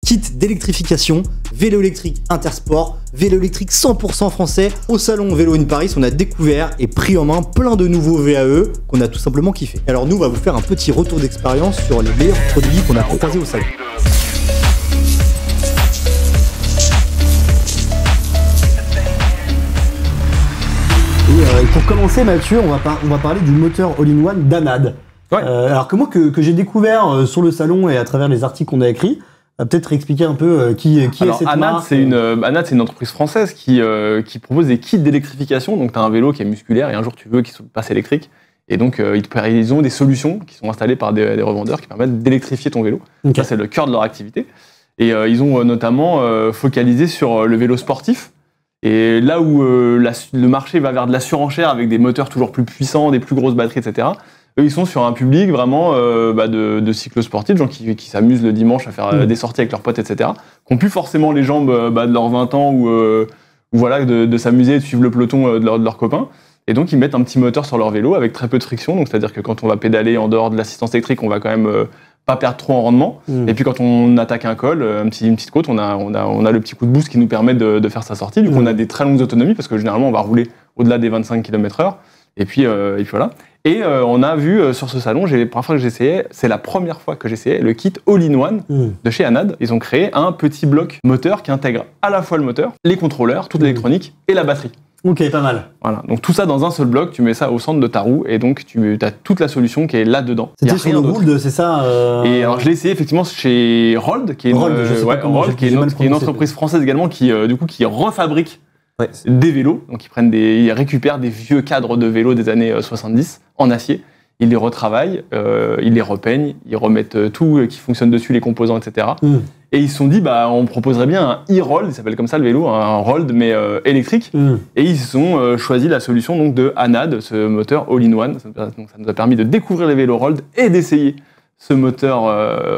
kit d'électrification, vélo électrique Intersport, vélo électrique 100% français. Au salon Vélo in Paris, on a découvert et pris en main plein de nouveaux VAE qu'on a tout simplement kiffé. Alors nous, on va vous faire un petit retour d'expérience sur les meilleurs produits qu'on a croisés au salon. Et pour commencer, Mathieu, on va parler du moteur all-in-one d'Anad. Ouais. Alors que moi, que j'ai découvert sur le salon et à travers les articles qu'on a écrits, peut-être expliquer un peu qui est cette marque. Anad, c'est une entreprise française qui propose des kits d'électrification. Donc, tu as un vélo qui est musculaire et un jour, tu veux qu'il passe électrique. Et donc, ils ont des solutions qui sont installées par des revendeurs qui permettent d'électrifier ton vélo. Okay. Ça, c'est le cœur de leur activité. Et ils ont notamment focalisé sur le vélo sportif. Et là où le marché va vers de la surenchère avec des moteurs toujours plus puissants, des plus grosses batteries, etc., eux, ils sont sur un public vraiment de cyclosportifs, de gens qui s'amusent le dimanche à faire des sorties avec leurs potes, etc., qui n'ont plus forcément les jambes de leurs 20 ans ou voilà, de s'amuser et de suivre le peloton de leurs copains. Et donc, ils mettent un petit moteur sur leur vélo avec très peu de friction. Donc, c'est-à-dire que quand on va pédaler en dehors de l'assistance électrique, on va quand même pas perdre trop en rendement. Et puis, quand on attaque un col, une petite côte, on a le petit coup de boost qui nous permet de faire sa sortie. Du coup, on a des très longues autonomies parce que généralement, on va rouler au-delà des 25 km/h. Et puis voilà. Et on a vu sur ce salon, la première fois que j'essayais, c'est la première fois que j'essayais le kit all-in-one de chez Anad. Ils ont créé un petit bloc moteur qui intègre à la fois le moteur, les contrôleurs, toute l'électronique et la batterie. Ok, pas mal. Voilà, donc tout ça dans un seul bloc, tu mets ça au centre de ta roue et donc tu as toute la solution qui est là-dedans. C'était sur le Rold, c'est ça Et alors je l'ai essayé effectivement chez Rold, qui est une entreprise française également qui refabrique des vélos. Donc ils récupèrent des vieux cadres de vélos des années 70 en acier, ils les retravaillent, ils les repeignent, ils remettent tout qui fonctionne dessus, les composants, etc. Et ils se sont dit, on proposerait bien un e-Rold, il s'appelle comme ça le vélo, un Rold mais électrique. Et ils ont choisi la solution donc, de Anad, ce moteur all-in-one. Ça nous a permis de découvrir les vélos Rold et d'essayer ce moteur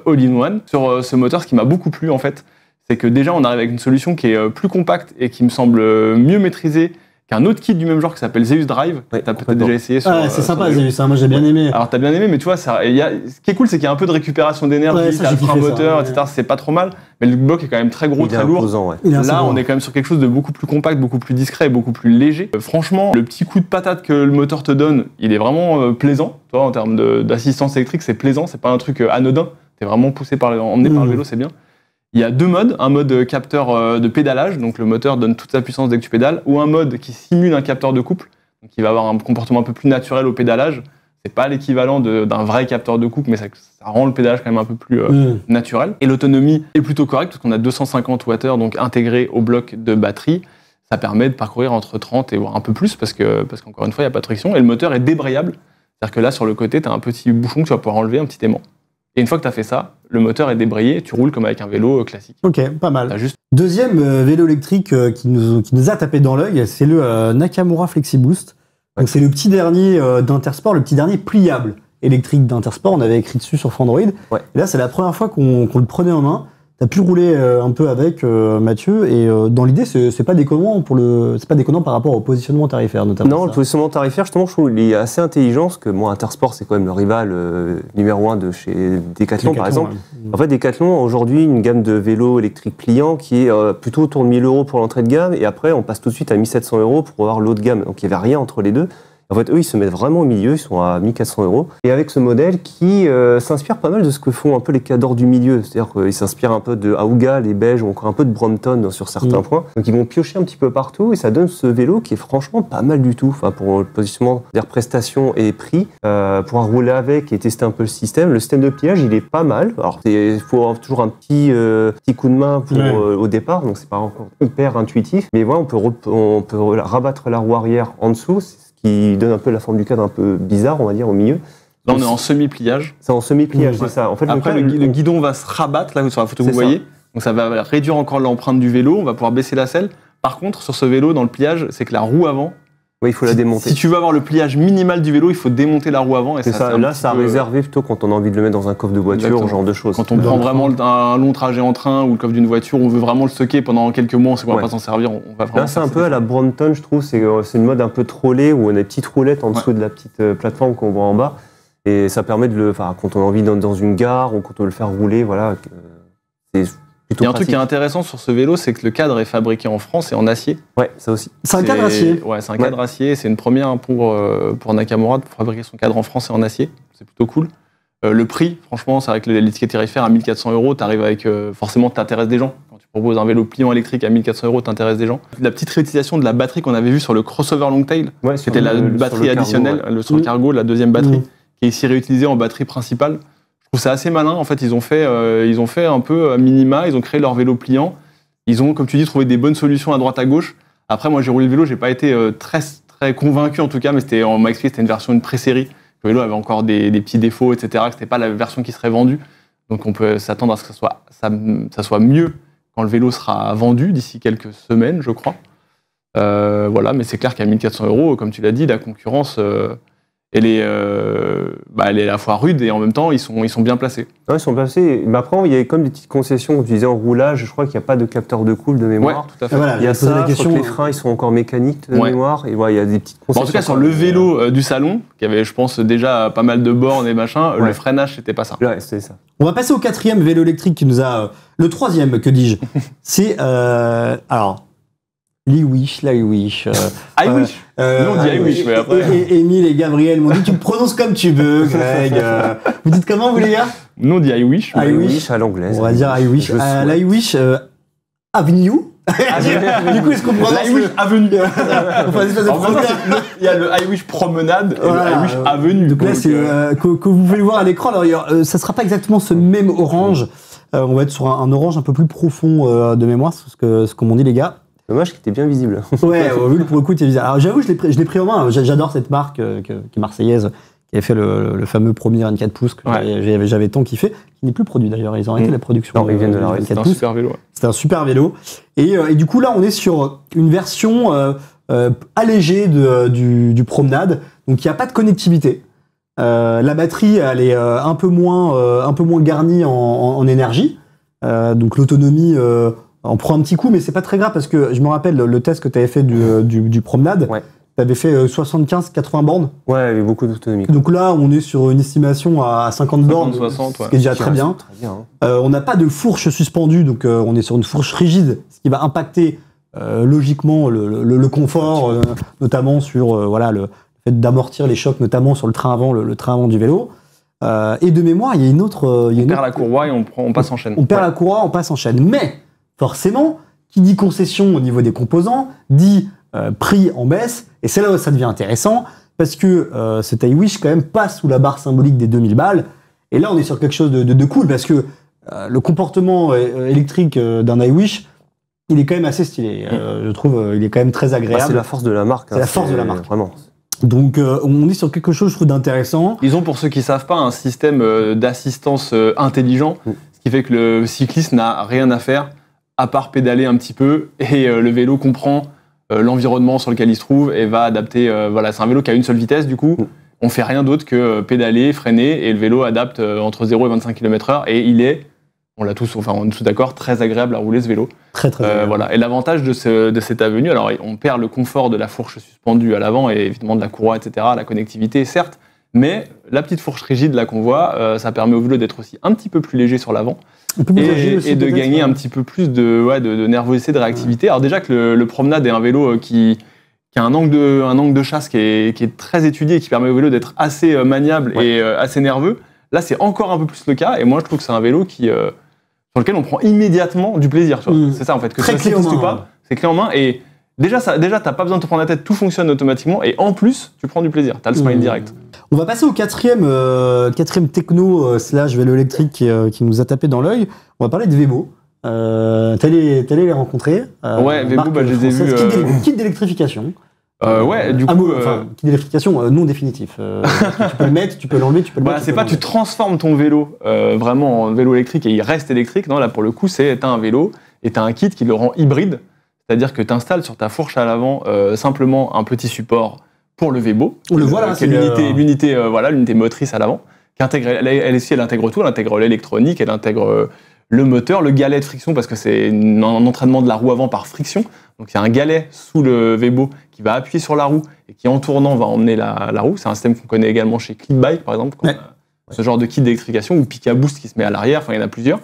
all-in-one. Sur ce moteur, ce qui m'a beaucoup plu en fait, c'est que déjà on arrive avec une solution qui est plus compacte et qui me semble mieux maîtrisée qu'un autre kit du même genre qui s'appelle Zeus Drive. Ouais, t'as peut-être déjà essayé sur. C'est sympa Zeus, moi j'ai bien aimé. Alors t'as bien aimé, mais tu vois, ce qui est cool, c'est qu'il y a un peu de récupération d'énergie, t'as le frein moteur, etc. C'est pas trop mal, mais le bloc est quand même très gros, très lourd. Là, on est quand même sur quelque chose de beaucoup plus compact, beaucoup plus discret et beaucoup plus léger. Franchement, le petit coup de patate que le moteur te donne, il est vraiment plaisant. Toi, en termes d'assistance électrique, c'est plaisant, c'est pas un truc anodin. T'es vraiment emmené par le vélo, c'est bien. Il y a deux modes, un mode capteur de pédalage, donc le moteur donne toute sa puissance dès que tu pédales, ou un mode qui simule un capteur de couple, donc qui va avoir un comportement un peu plus naturel au pédalage. C'est pas l'équivalent d'un vrai capteur de couple, mais ça rend le pédalage quand même un peu plus naturel. Et l'autonomie est plutôt correcte, parce qu'on a 250 Wh donc intégrés au bloc de batterie. Ça permet de parcourir entre 30 et voire un peu plus, parce qu'encore une fois, il n'y a pas de friction, et le moteur est débrayable. C'est-à-dire que là, sur le côté, tu as un petit bouchon que tu vas pouvoir enlever, un petit aimant. Et une fois que tu as fait ça, le moteur est débrayé, tu roules comme avec un vélo classique. Ok, pas mal. Deuxième vélo électrique qui nous a tapé dans l'œil, c'est le Nakamura FlexiBoost. Donc c'est le petit dernier d'Intersport, le petit dernier pliable électrique d'Intersport. On avait écrit dessus sur Frandroid. Ouais. Et là, c'est la première fois qu'on le prenait en main. T'as pu rouler un peu avec Mathieu, et dans l'idée, c'est pas déconnant c'est pas déconnant par rapport au positionnement tarifaire notamment. Non, le positionnement tarifaire, justement, je trouve qu'il est assez intelligent, parce que moi, Intersport, c'est quand même le rival numéro 1 de chez Decathlon, par exemple. Ouais. En fait, Decathlon a aujourd'hui une gamme de vélos électriques pliants qui est plutôt autour de 1 000 € pour l'entrée de gamme, et après, on passe tout de suite à 1 700 € pour avoir l'autre gamme. Donc, il n'y avait rien entre les deux. En fait, eux, ils se mettent vraiment au milieu, ils sont à 1 400 €. Et avec ce modèle qui s'inspire pas mal de ce que font un peu les cadors du milieu. C'est-à-dire qu'ils s'inspirent un peu de Aouga, les Belges, ou encore un peu de Brompton sur certains points. Donc ils vont piocher un petit peu partout, et ça donne ce vélo qui est franchement pas mal du tout. Enfin, pour le positionnement des prestations et prix, pour rouler avec et tester un peu le système de pliage, il est pas mal. Alors, il faut avoir toujours un petit coup de main au départ, donc c'est pas encore hyper intuitif. Mais voilà, on peut rabattre la roue arrière en dessous, qui donne un peu la forme du cadre un peu bizarre, on va dire, au milieu. Là, on est en semi-pliage. C'est en semi-pliage, c'est ça. En fait, après, le guidon va se rabattre, là, sur la photo que vous voyez. Donc, ça va réduire encore l'empreinte du vélo. On va pouvoir baisser la selle. Par contre, sur ce vélo, dans le pliage, c'est que la roue avant, il faut la démonter. Si tu veux avoir le pliage minimal du vélo, il faut démonter la roue avant. Et c'est ça. Là, ça a réservé plutôt quand on a envie de le mettre dans un coffre de voiture, ce genre de choses. Quand on prend vraiment un long trajet en train ou le coffre d'une voiture, on veut vraiment le stocker pendant quelques mois, on sait qu'on va pas s'en servir. On va vraiment. Là, c'est un peu à la Brompton, je trouve. C'est une mode un peu trollée où on a des petites roulettes en dessous de la petite plateforme qu'on voit en bas. Et ça permet quand on a envie dans une gare ou quand on veut le faire rouler, voilà. Il y a un truc qui est intéressant sur ce vélo, c'est que le cadre est fabriqué en France et en acier. Ouais, ça aussi. C'est un cadre acier. Ouais, c'est un cadre acier. C'est une première pour Nakamura de fabriquer son cadre en France et en acier. C'est plutôt cool. Le prix, franchement, c'est vrai que les tickets tarifaires à 1 400 €, t'arrives avec... forcément, t'intéresses des gens. Quand tu proposes un vélo pliant électrique à 1 400 €, t'intéresses des gens. La petite réutilisation de la batterie qu'on avait vue sur le crossover Longtail, c'était la batterie additionnelle, sur le cargo, la deuxième batterie, qui est ici réutilisée en batterie principale. Je trouve ça assez malin. En fait, ils ont fait un peu à minima, ils ont créé leur vélo pliant. Ils ont, comme tu dis, trouvé des bonnes solutions à droite à gauche. Après, moi, j'ai roulé le vélo, j'ai pas été très, très convaincu en tout cas, mais on m'a expliqué que c'était une version de pré-série. Le vélo avait encore des petits défauts, etc., que c'était pas la version qui serait vendue. Donc, on peut s'attendre à ce que ça soit mieux quand le vélo sera vendu d'ici quelques semaines, je crois. Voilà, mais c'est clair qu'à 1 400 €, comme tu l'as dit, la concurrence... elle est à la fois rude et en même temps ils sont bien placés. Ouais, ils sont placés. Mais après, il y a comme des petites concessions. Tu disais en roulage, je crois qu'il n'y a pas de capteur de cool de mémoire. Ouais, tout à fait. Voilà, il y a ça, je crois que les freins ils sont encore mécaniques de mémoire. Et ouais, il y a des petites concessions. En tout cas, sur le vélo du salon, qui avait, je pense, déjà pas mal de bornes et machin, le freinage c'était pas ça. Ouais, c'était ça. On va passer au 4e vélo électrique qui nous a... le 3e, que dis-je. C'est... alors... iWish. iWish. Nous on dit iWish, mais après... Émile et Gabriel m'ont dit tu me prononces comme tu veux, Greg. Vous dites comment, vous les gars? Nous on dit iWish. iWish à l'anglaise. On va dire iWish. L'iWish Avenue. Du coup, est-ce qu'on prononce l'iWish Avenue. Il y a le iWish Promenade et le iWish Avenue. Donc là, c'est que vous pouvez le voir à l'écran. Alors, ça sera pas exactement ce même orange. On va être sur un orange un peu plus profond de mémoire, ce qu'on m'ont dit les gars. Dommage qu'il était bien visible. Ouais, oui, pour le coup, il était visible. Alors j'avoue, je l'ai pris en main. J'adore cette marque qui est marseillaise, qui avait fait le fameux premier 24 pouces que j'avais tant kiffé, qui n'est plus produit d'ailleurs. Ils ont arrêté la production. Non, ils viennent de l'arrêter. C'était un super vélo. C'était un super vélo. Et du coup, là, on est sur une version allégée du Promenade. Donc, il n'y a pas de connectivité. La batterie, elle est un peu moins garnie en énergie. Donc, l'autonomie... on prend un petit coup, mais c'est pas très grave parce que je me rappelle le test que tu avais fait du Promenade. Ouais. Tu avais fait 75-80 bornes. Ouais, il y avait beaucoup d'autonomie. Donc là, on est sur une estimation à 50 bornes, 60, ce qui est déjà très bien. On n'a pas de fourche suspendue, donc on est sur une fourche rigide, ce qui va impacter logiquement le confort, notamment sur le fait d'amortir les chocs, notamment sur le train avant, le train avant du vélo. Et de mémoire, il y a une autre... on perd la courroie et on passe en chaîne. On perd la courroie, on passe en chaîne. Mais... forcément, qui dit concession au niveau des composants, dit prix en baisse, et c'est là où ça devient intéressant, parce que cet iWish quand même passe sous la barre symbolique des 2000 balles, et là on est sur quelque chose de cool, parce que le comportement électrique d'un iWish, il est quand même assez stylé, je trouve, il est quand même très agréable. C'est la force de la marque. C'est la force de la marque. Vraiment. Donc on est sur quelque chose, je trouve, d'intéressant. Ils ont, pour ceux qui ne savent pas, un système d'assistance intelligent, ce qui fait que le cycliste n'a rien à faire à part pédaler un petit peu, et le vélo comprend l'environnement sur lequel il se trouve et va adapter. C'est un vélo qui a une seule vitesse, du coup. On fait rien d'autre que pédaler, freiner, et le vélo adapte entre 0 et 25 km/h, et il est, on est tous d'accord, très agréable à rouler ce vélo. Très agréable. Voilà. Et l'avantage de cette avenue, alors on perd le confort de la fourche suspendue à l'avant, et évidemment de la courroie, etc., la connectivité, certes, mais la petite fourche rigide là qu'on voit, ça permet au vélo d'être aussi un petit peu plus léger sur l'avant. Et de gagner un petit peu plus de nervosité, de réactivité. Alors déjà que le Promenade est un vélo qui a un angle de chasse qui est très étudié, qui permet au vélo d'être assez maniable et assez nerveux. Là, c'est encore un peu plus le cas, et moi je trouve que c'est un vélo sur lequel on prend immédiatement du plaisir. C'est ça en fait, que ça n'existe pas, c'est clé en main, et déjà t'as pas besoin de te prendre la tête, tout fonctionne automatiquement, et en plus tu prends du plaisir, t'as le smile direct. On va passer au quatrième techno / vélo électrique qui nous a tapé dans l'œil. On va parler de Vebo. T'es allé les rencontrer. Ouais, Vebo, je les ai vus. Kit d'électrification. Du coup. Kit d'électrification non définitif. Tu peux le mettre, tu peux l'enlever, tu peux le mettre. C'est pas tu transformes ton vélo vraiment en vélo électrique et il reste électrique. Non, là pour le coup, t'as un vélo et t'as un kit qui le rend hybride. C'est-à-dire que t'installes sur ta fourche à l'avant simplement un petit support pour le Vebo. On le voit là, c'est l'unité motrice à l'avant. Elle intègre tout, elle intègre l'électronique, elle intègre le moteur, le galet de friction, parce que c'est un entraînement de la roue avant par friction. Donc il y a un galet sous le Vebo qui va appuyer sur la roue et qui en tournant va emmener la roue. C'est un système qu'on connaît également chez Clipbike par exemple, ce genre de kit d'électrification, ou Picaboost qui se met à l'arrière, il y en a plusieurs.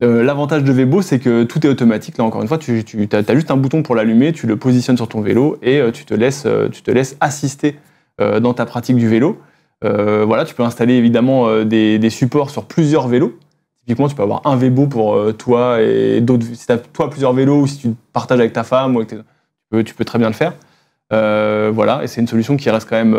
L'avantage de Vebo, c'est que tout est automatique. Là, encore une fois, tu as juste un bouton pour l'allumer, tu le positionnes sur ton vélo et tu te laisses assister dans ta pratique du vélo. Voilà, tu peux installer évidemment des supports sur plusieurs vélos. Typiquement, tu peux avoir un Vebo pour toi et d'autres. Si tu as toi plusieurs vélos ou si tu partages avec ta femme, tu peux très bien le faire. Voilà, et c'est une solution qui reste quand même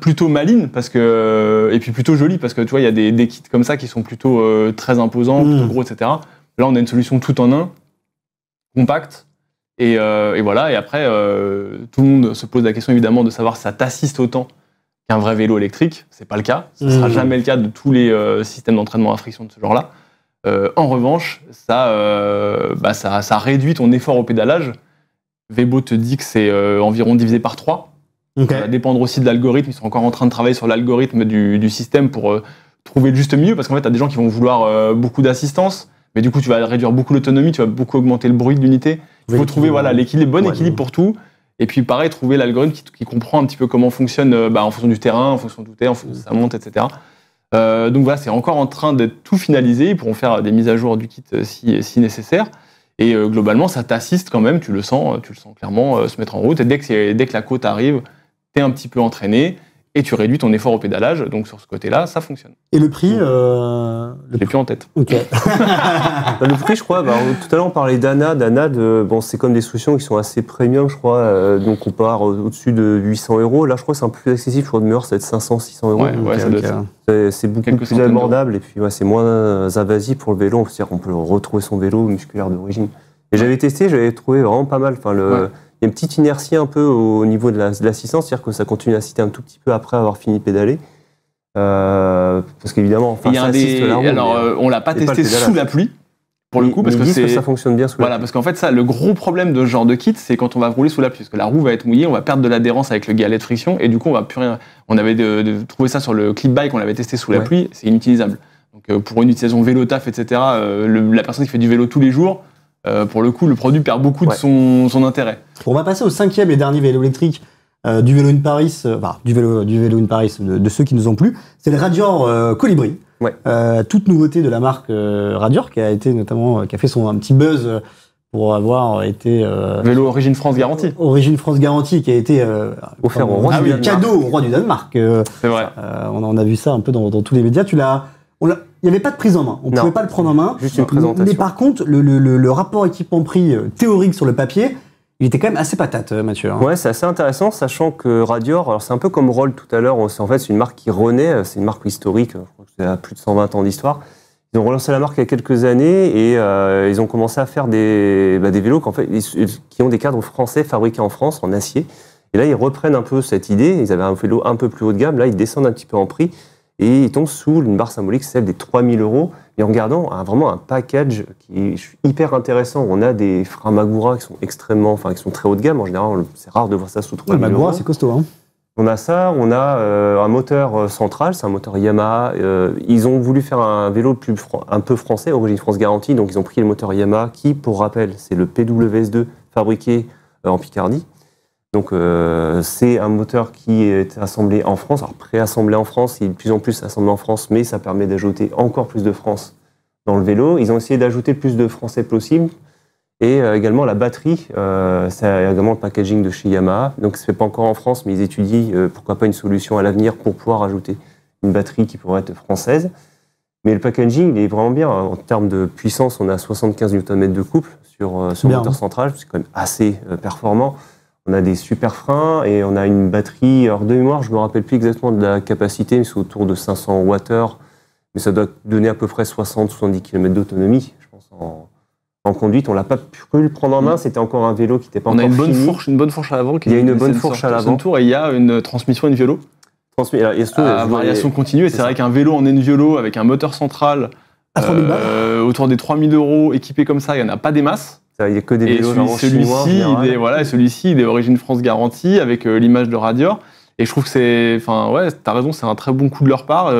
plutôt maligne et puis plutôt jolie parce que tu vois, il y a des kits comme ça qui sont plutôt très imposants, plutôt gros, etc. Là, on a une solution tout en un, compacte, et voilà. Et après, tout le monde se pose la question évidemment de savoir si ça t'assiste autant qu'un vrai vélo électrique. C'est pas le cas. Ce sera jamais le cas de tous les systèmes d'entraînement à friction de ce genre-là. En revanche, ça réduit ton effort au pédalage. Vebo te dit que c'est environ divisé par 3. Okay. Ça va dépendre aussi de l'algorithme. Ils sont encore en train de travailler sur l'algorithme du système pour trouver le juste milieu. Parce qu'en fait, tu as des gens qui vont vouloir beaucoup d'assistance. Mais du coup, tu vas réduire beaucoup l'autonomie. Tu vas beaucoup augmenter le bruit de l'unité. Il faut trouver l'équilibre, bon équilibre pour tout. Et puis pareil, trouver l'algorithme qui comprend un petit peu comment fonctionne en fonction du terrain, en fonction d'où tu es, en fonction de sa monte, etc. Donc voilà, c'est encore en train d'être tout finalisé. Ils pourront faire des mises à jour du kit si nécessaire. Et globalement, ça t'assiste quand même, tu le sens clairement se mettre en route. Et dès que la côte arrive, tu es un petit peu entraîné et tu réduis ton effort au pédalage. Donc sur ce côté-là, ça fonctionne. Et le prix Je l'ai plus en tête. Ok. Le prix, je crois, tout à l'heure on parlait d'Anad. C'est comme des solutions qui sont assez premium, je crois. Donc on part au-dessus de 800 €. Là, je crois que c'est un peu plus accessible. Je crois de meilleur, ça va être 500-600 €. Ouais, ça doit être c'est beaucoup plus abordable et puis c'est moins invasif pour le vélo. C'est-à-dire qu'on peut retrouver son vélo musculaire d'origine. Et j'avais testé, j'avais trouvé vraiment pas mal. Il y a une petite inertie un peu au niveau de l'assistance, c'est-à-dire que ça continue à assister un tout petit peu après avoir fini de pédaler. Parce qu'évidemment, ça assiste la roue. Alors, on l'a pas testé sous la pluie, pour le coup, parce que ça fonctionne bien sous la pluie. Parce qu'en fait, le gros problème de ce genre de kit, c'est quand on va rouler sous la pluie, parce que la roue va être mouillée, on va perdre de l'adhérence avec le galet de friction, et du coup, on va plus rien. On avait trouvé ça sur le clip bike, on l'avait testé sous la pluie, c'est inutilisable. Donc, pour une utilisation vélo taf, etc., la personne qui fait du vélo tous les jours, pour le coup, le produit perd beaucoup de son intérêt. On va passer au 5e et dernier vélo électrique du vélo in Paris, du vélo in Paris de ceux qui nous ont plu. C'est le Radior Colibri. Ouais. Toute nouveauté de la marque Radior qui a fait un petit buzz pour avoir été vélo Origine France Garantie. Origine France Garantie qui a été offert au roi du cadeau au roi du Danemark. C'est vrai. On a vu ça un peu dans tous les médias. Il n'y avait pas de prise en main. On ne pouvait pas le prendre en main. Juste une présentation. Mais par contre, le rapport équipement-prix théorique sur le papier, il était quand même assez patate, Mathieu. Ouais, c'est assez intéressant, sachant que Radior, alors c'est un peu comme Roll tout à l'heure, c'est une marque qui renaît, c'est une marque historique, je crois que c'est à plus de 120 ans d'histoire. Ils ont relancé la marque il y a quelques années et ils ont commencé à faire des vélos qui ont des cadres français fabriqués en France, en acier. Et là, ils reprennent un peu cette idée. Ils avaient un vélo un peu plus haut de gamme. Là, ils descendent un petit peu en prix. Et ils tombent sous une barre symbolique, celle des 3000 €. Et en regardant vraiment un package qui est hyper intéressant. On a des freins Magura qui sont très haut de gamme. En général, c'est rare de voir ça sous 3000 €. Magura, c'est costaud, hein. On a ça, on a un moteur central, c'est un moteur Yamaha. Ils ont voulu faire un vélo un peu français, Origine France Garantie. Donc ils ont pris le moteur Yamaha qui, pour rappel, c'est le PWS2 fabriqué en Picardie. Donc c'est un moteur qui est assemblé en France, alors préassemblé en France, il est de plus en plus assemblé en France, mais ça permet d'ajouter encore plus de France dans le vélo. Ils ont essayé d'ajouter le plus de français possible, et également la batterie, c'est également le packaging de chez Yamaha, donc ça ne se fait pas encore en France, mais ils étudient pourquoi pas une solution à l'avenir pour pouvoir ajouter une batterie qui pourrait être française. Mais le packaging, il est vraiment bien. En termes de puissance, on a 75 Nm de couple sur le moteur central, c'est quand même assez performant. On a des super freins et on a une batterie, alors de mémoire, je ne me rappelle plus exactement de la capacité, mais c'est autour de 500 Wh, mais ça doit donner à peu près 60-70 km d'autonomie, je pense, en conduite. On n'a pas pu le prendre en main, c'était encore un vélo qui n'était pas encore fini. On a une bonne fourche à l'avant. Il y a une bonne fourche à l'avant. Et il y a une transmission Enviolo. Variation continue, et c'est vrai qu'un vélo en Enviolo avec un moteur central autour des 3000 € équipé comme ça, il n'y en a pas des masses. Il n'y a que des vélos celui-ci, il est Origine France Garantie avec l'image de Radior. Et je trouve que t'as raison, c'est un très bon coup de leur part.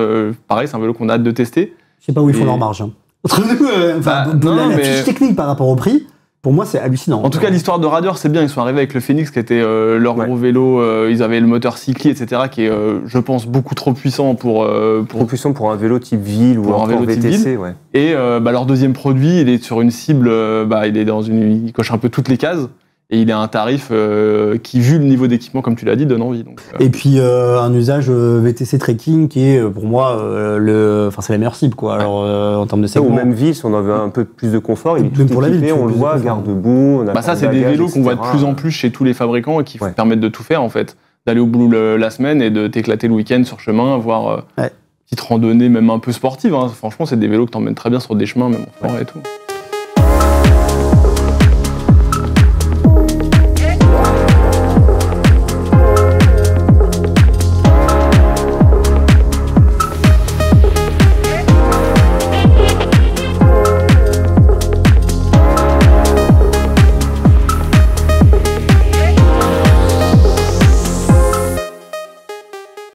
Pareil, c'est un vélo qu'on a hâte de tester. Je sais pas où ils font leur marge. Entre nous, la fiche technique par rapport au prix, pour moi, c'est hallucinant. En tout cas, l'histoire de Raider, c'est bien. Ils sont arrivés avec le Phoenix, qui était leur gros vélo. Ils avaient le moteur Cycli, etc., qui est, je pense, beaucoup trop puissant trop puissant pour un vélo type ville ou un vélo VTC. Ouais. Et leur deuxième produit, il est sur une cible, il coche un peu toutes les cases. Et il a un tarif qui, vu le niveau d'équipement, comme tu l'as dit, donne envie. Donc, Et puis un usage VTC trekking qui est pour moi c'est la meilleure cible quoi. Alors en termes de segment. Ou même ville, si on avait un peu plus de confort, il est tout pour la équipé, ville, on le voit, garde-boue. Ça c'est des vélos qu'on voit de plus en plus chez tous les fabricants et qui permettent de tout faire en fait, d'aller au boulot la semaine et de t'éclater le week-end sur chemin, voire petite randonnée même un peu sportive. Hein. Franchement, c'est des vélos que t'emmènes très bien sur des chemins, même en forêt et tout.